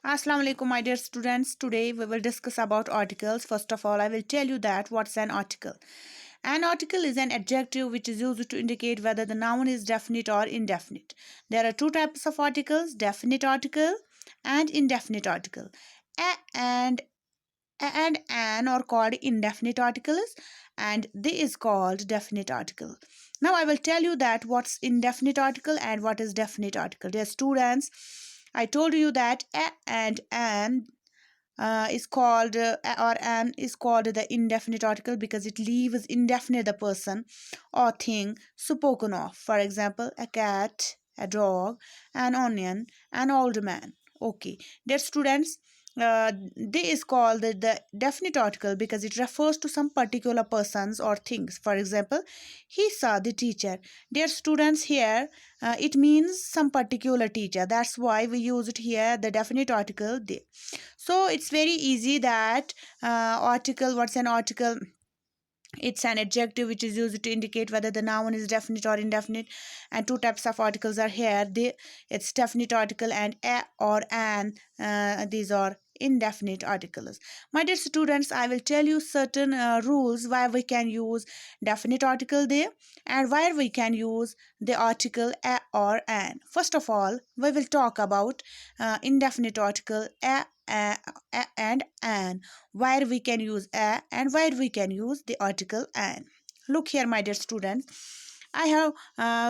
Assalamu alaikum, my dear students. Today we will discuss about articles. First of all, I will tell you that what's an article. An article is an adjective which is used to indicate whether the noun is definite or indefinite. There are two types of articles: definite article and indefinite article. A and an are called indefinite articles, and they is called definite article. Now I will tell you that what's indefinite article and what is definite article. Dear students, I told you that a and an is called or an is called the indefinite article because it leaves indefinite the person or thing spoken of. For example, a cat, a dog, an onion, an old man. Okay, dear students, they is called the definite article because it refers to some particular persons or things. For example, he saw the teacher. Dear students, here it means some particular teacher. That's why we use it here, the definite article they. So it's very easy that article, what's an article? It's an adjective which is used to indicate whether the noun is definite or indefinite. And two types of articles are here. It's definite article and a or an. These are indefinite articles. My dear students, I will tell you certain rules why we can use definite article there and where we can use the article a or an. First of all, we will talk about indefinite article a and an, where we can use a and where we can use the article an. Look here, my dear students, I have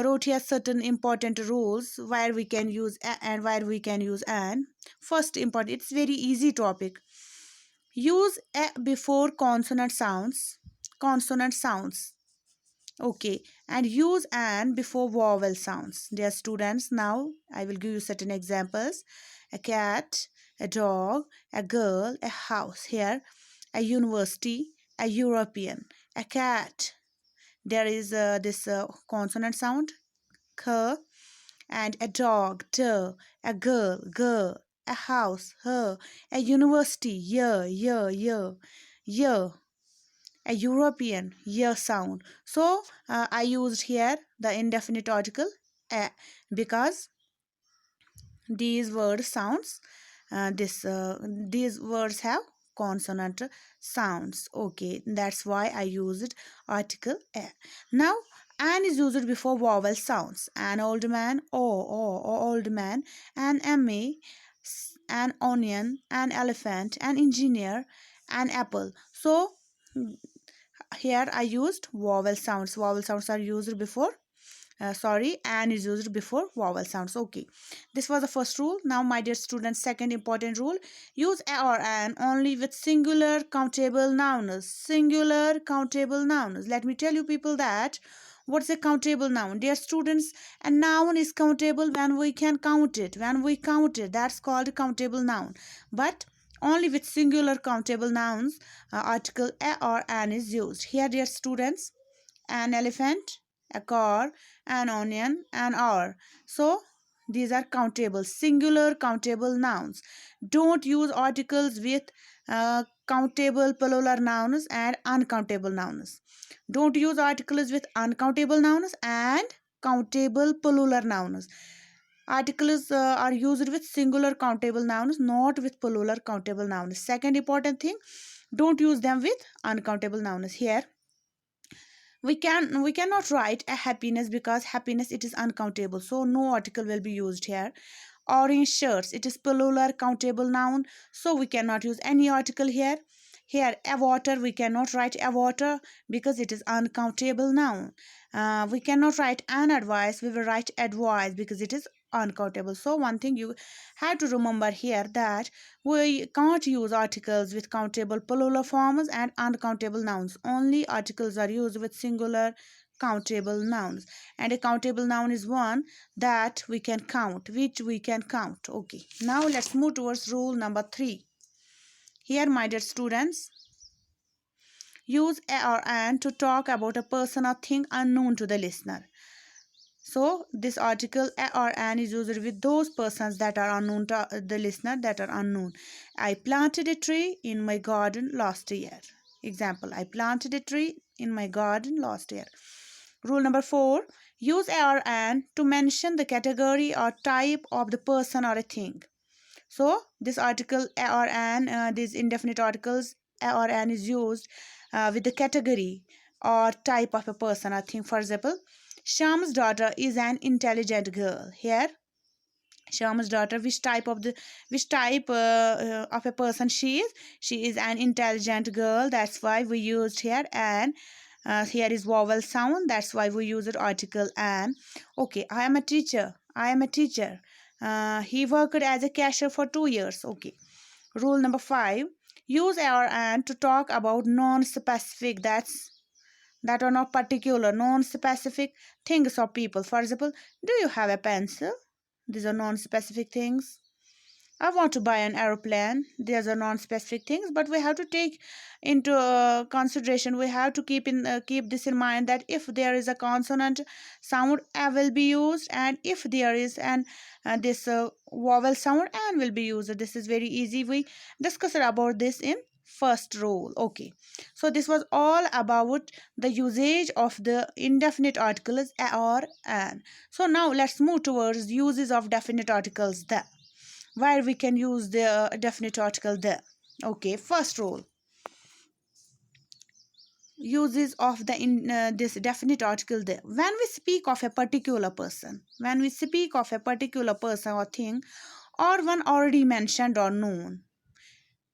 wrote here certain important rules where we can use a and where we can use an. First important, it's very easy topic. Use a before consonant sounds. Okay, and use an before vowel sounds. Dear students, now I will give you certain examples. A cat, a dog, a girl, a house. Here, a university, a European, a cat. There is this consonant sound, k, and a dog, t, a girl, a house, her, a university, year, a European year sound. So I used here the indefinite article a because these word sounds these words have consonant sounds. Okay, that's why I used article a. Now an is used before vowel sounds. An old man, old man, an ma, an onion, an elephant, an engineer, an apple. So here I used vowel sounds. Vowel sounds are used before and is used before vowel sounds. Okay, this was the first rule. Now my dear students, second important rule: use a or an only with singular countable nouns. Singular countable nouns. Let me tell you people that what's a countable noun. Dear students, a noun is countable when we can count it. When we count it, that's called countable noun. But only with singular countable nouns, article a or an is used. Here, dear students, an elephant, a car, an onion, an hour. So these are countable, singular countable nouns. Don't use articles with countable plural nouns and uncountable nouns. Don't use articles with uncountable nouns and countable plural nouns. Articles are used with singular countable nouns, not with plural countable nouns. Second important thing, don't use them with uncountable nouns. Here we cannot write a happiness because happiness it is uncountable, so no article will be used here. Orange shirts, it is plural countable noun, so we cannot use any article here. Here a water, we cannot write a water because it is uncountable noun. We cannot write an advice, we will write advice because it is uncountable. So one thing you have to remember here that we can't use articles with countable plural forms and uncountable nouns. Only articles are used with singular countable nouns, and a countable noun is one that we can count, which we can count. Okay, now let's move towards rule number 3. Here, my dear students, use a or an to talk about a person or thing unknown to the listener. So this article a or an is used with those persons that are unknown to the listener, that are unknown. I planted a tree in my garden last year. Example, I planted a tree in my garden last year. Rule number 4, use a or an to mention the category or type of the person or a thing. So this article a or an, these indefinite articles a or an is used with the category or type of a person or thing. For example, Sham's daughter is an intelligent girl. Here, Sham's daughter, which type of a person she is? She is an intelligent girl. That's why we used here an. Here is vowel sound. That's why we use it article an. Okay, I am a teacher. I am a teacher. He worked as a cashier for 2 years. Okay. Rule number 5. Use or and to talk about non-specific. That are not particular, non-specific things or people. For example, do you have a pencil? These are non-specific things. I want to buy an aeroplane. These are non-specific things, but we have to take into consideration. We have to keep this in mind that if there is a consonant sound, a will be used, and if there is an this vowel sound, an will be used. This is very easy. We discussed about this in first rule. Okay, so this was all about the usage of the indefinite articles a or an. So now let's move towards uses of definite articles the, where we can use the definite article the. Okay, first rule, uses of the this definite article the. When we speak of a particular person, when we speak of a particular person or thing, or one already mentioned or known,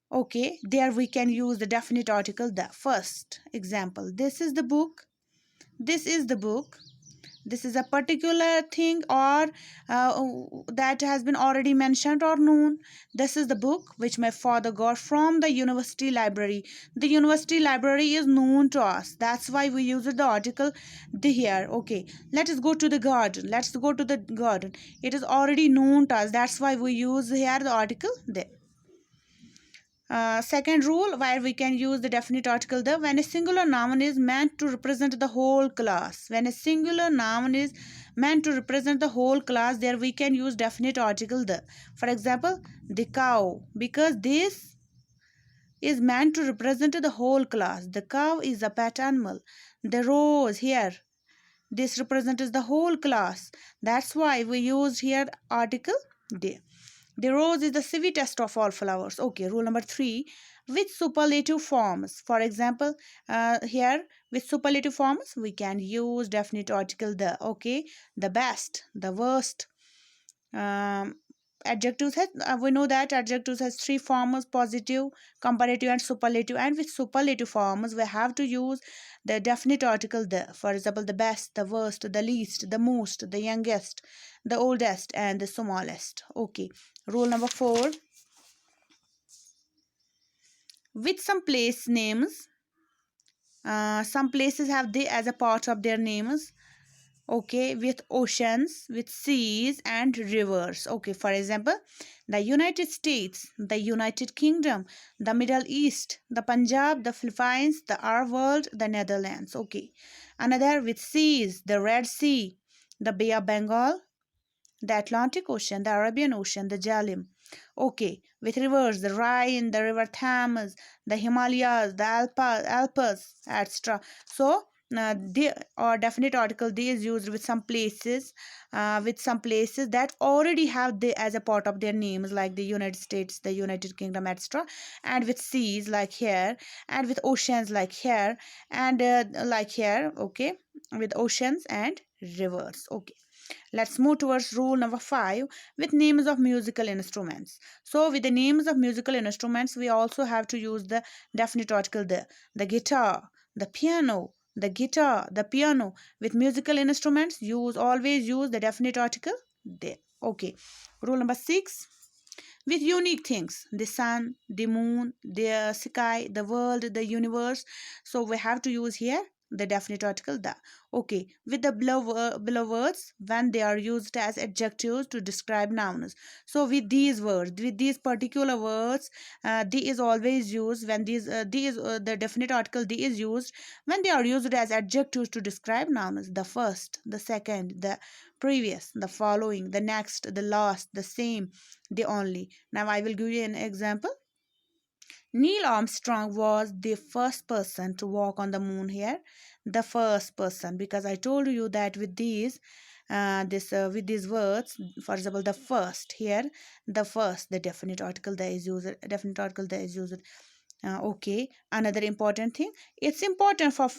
okay, there we can use the definite article the. First example, this is the book. This is the book. This is a particular thing or that has been already mentioned or known. This is the book which my father got from the university library. The university library is known to us. That's why we use the article the here. Okay, let us go to the garden. Let's go to the garden. It is already known to us. That's why we use here the article there. Second rule, where we can use the definite article the, when a singular noun is meant to represent the whole class. When a singular noun is meant to represent the whole class, there we can use definite article the. For example, the cow, because this is meant to represent the whole class. The cow is a pet animal. The rose here, this represents the whole class. That's why we used here article the. The rose is the sweetest of all flowers. Okay, rule number 3. With superlative forms. For example, here with superlative forms, we can use definite article the. Okay, the best, the worst. Adjectives has, we know that adjectives has 3 forms: positive, comparative, and superlative. And with superlative forms, we have to use the definite article the. For example, the best, the worst, the least, the most, the youngest, the oldest, and the smallest. Okay, rule number 4. With some place names, some places have they as a part of their names. Okay, with oceans, with seas, and rivers. Okay, for example, the United States, the United Kingdom, the Middle East, the Punjab, the Philippines, the Arab world, the Netherlands. Okay, another with seas, the Red Sea, the Bay of Bengal, the Atlantic Ocean, the Arabian Ocean, the Jalim. Okay, with rivers, the Rhine, the River Thames, the Himalayas, the Alps, etc. So, the or definite article they is used with some places that already have the as a part of their names, like the United States, the United Kingdom, etc. And with seas like here, and with oceans like here, and like here. Okay, with oceans and rivers. Okay. Let's move towards rule number 5, with names of musical instruments. So with the names of musical instruments, we also have to use the definite article the guitar, the piano, the guitar, the piano. With musical instruments, always use the definite article the. Okay. Rule number 6, with unique things: the sun, the moon, the sky, the world, the universe. So we have to use here the definite article the. Okay, with the below words, when they are used as adjectives to describe nouns. So with these words, with these particular words, the is always used when the definite article the is used when they are used as adjectives to describe nouns: the first, the second, the previous, the following, the next, the last, the same, the only. Now I will give you an example. Neil Armstrong was the first person to walk on the moon here. The first person, because I told you that with these this with these words. For example, the first here, the first, the definite article there is used, definite article there is used. Okay, another important thing, it's important for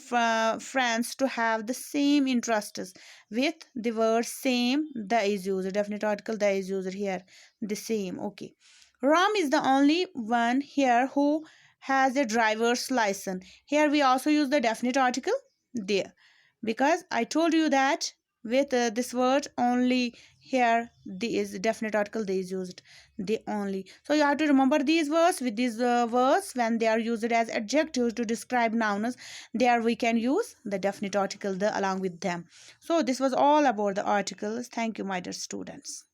friends to have the same interests. With the word same, the is used, definite article the is used here, the same. Okay, Ram is the only one here who has a driver's license. Here we also use the definite article there, because I told you that with this word only, here the is definite article they is used, the only. So you have to remember these words. With these words, when they are used as adjectives to describe nouns, there we can use the definite article the along with them. So this was all about the articles. Thank you, my dear students.